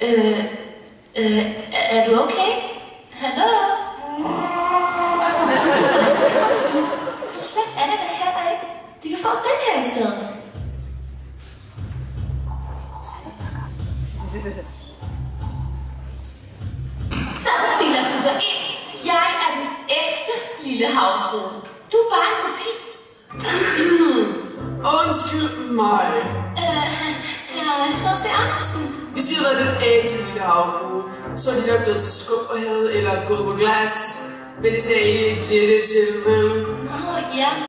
Er du okay? Hallo? Kom nu. Så slemt er det da heller ikke. De kan få den her i stedet. Hvad bilder du dig ind? Jeg er den ægte lille havfrue. Du er bare en kopi. Undskyld mig. H.C. Andersen. Hvis I har været den ægte lille havfrue, så er de nok blevet til skummerhed eller gået på glas. Men det ser ikke i dette tilfælde. Nå, ja.